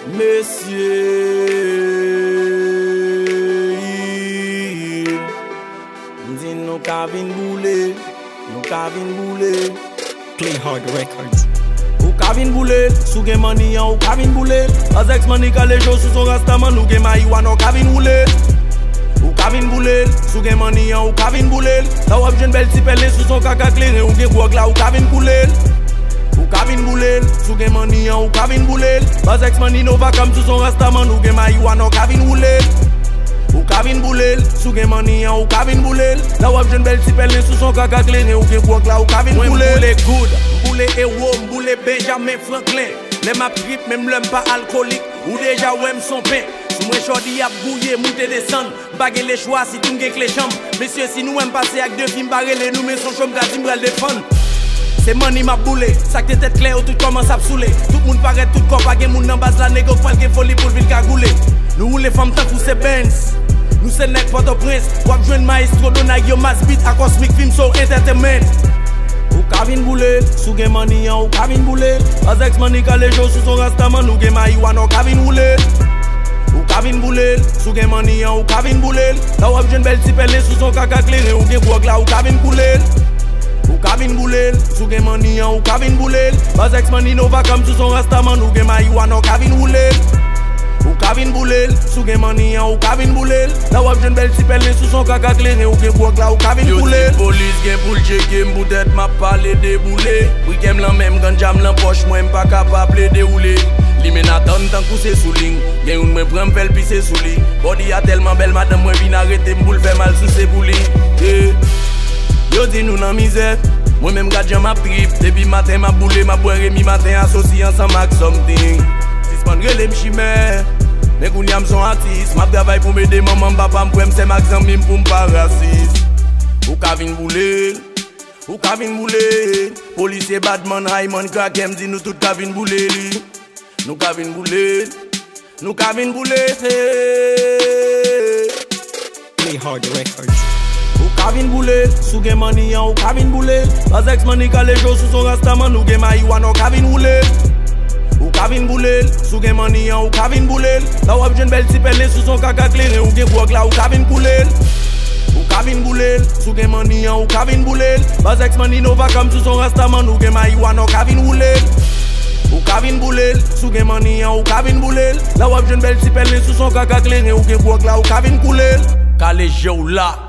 Messieurs, dit nous Kavin Boulé, nous Kavin Boulé. Play Hard Records. Ou Kavin Boulé, sous gen mani ou Kavin Boulé. Azex mani kale jo sous son rastaman, nous gen marijuana ou Kavin Boulé. Ou Kavin Boulé, sous gen mani ou Kavin Boulé. La wap jen bel tipele sous son kaka klere ou gen gwag la ou Kavin Boulé. Ou Kavin Boulé, sous gen mani ou Kavin Boulé. Azex mani no vakam sous son rastaman, nous gen marijuana ou Kavin Boulé. Ou Kavin Boulé, sous gen mani ou Kavin Boulé. La wap jen bel tipele sous son kaka klere ou gen gwag la ou Kavin Boulé. Boulé good, boulé héros, boulé Benjamin Franklin. Les ma grip, même l'homme pas alcoolique. Ou déjà ouais son pain. Si moi chordi a bouillé, monter descendre. Baguer les choix si tout m'gek les chambres. Messieurs, si nous aime passer avec deux films barrés, nous mais son chum gadi m'bral défendre. C'est money m'a boulé, ça que tête claire, tout commence à saouler. Tout le monde paraît tout corps, pas gen moun nan base la négo, pas gen folie pour le ville cagoulé. Nous roule les femmes tant pour ces Benz. Nous c'est nek Port-au-Prince. Wap jouen maestro donag yo mas beat, a Cosmic Film so entertainment. Ou Kavin Boulé, sous gen mani ou Kavin Boulé. Azex mani kale jo sous son rastaman, nous gen marijuana ou Kavin Boulé. Ou Kavin Boulé, sous gen mani ou Kavin Boulé. La wap jen bel tipele sous son kaka klere ou gen gwag la ou Kavin Boulé. Ou Kavin Boulé, sous gen mani ou Kavin Boulé. Azex mani no vakam sous son rastaman, nous gen marijuana ou Kavin Boulé. Ou Kavin Boulé, sous gen mani ou Kavin Boulé. La wap jen bel tipele sous son kaka klere ou gen gwag la ou Kavin Boulé. Police gen pou l'checker, m'boudet m'a parlé de boulé. Oui kem lan même ganjam lan poche, moi pas capable de dérouler. Li men attend tant kou se souling. Gen yon mwen pran fel pi se souli. Body a tellement belle, madame moi vin arrêter m'boule fait mal sous ses bouli. Yo di nou nan misère. Moi même gadjan m'a trip. Depuis matin m'a boulé, m'a boire mi matin associé ensemble avec something. Suspend relé m'chimère. Mais koun yam son artiste. M'a travail pour m'aider maman papa m'prem c'est max mim pour m'pas raciste. Ou Kavin Boulé, ou Kavin Boulé. Policier Batman, Raymond Krakem dit nous tout Kavin Boulé li. Nous Kavin Boulé, nous Kavin Boulé. Play Hard Records. Ou Kavin Boulé, sous gen mani ou Kavin Boulé. Azex mani kale jo sous son rastaman, nous gen marijuana ou Kavin Boulé. Ou Kavin Boulé, sous gen mani ou Kavin Boulé. La wap jen bel tipele sous son kaka klere ou gen gwag la ou Kavin Boulé. Ou Kavin Boulé, sous gen mani ou Kavin Boulé. Azex mani no vakam sous son rastaman, nous gen marijuana ou Kavin Boulé. Ou Kavin Boulé, sous gen mani ou Kavin Boulé. La wap jen bel tipele sous son kaka klere ou gen gwag la ou Kavin Boulé. Kale je ou la.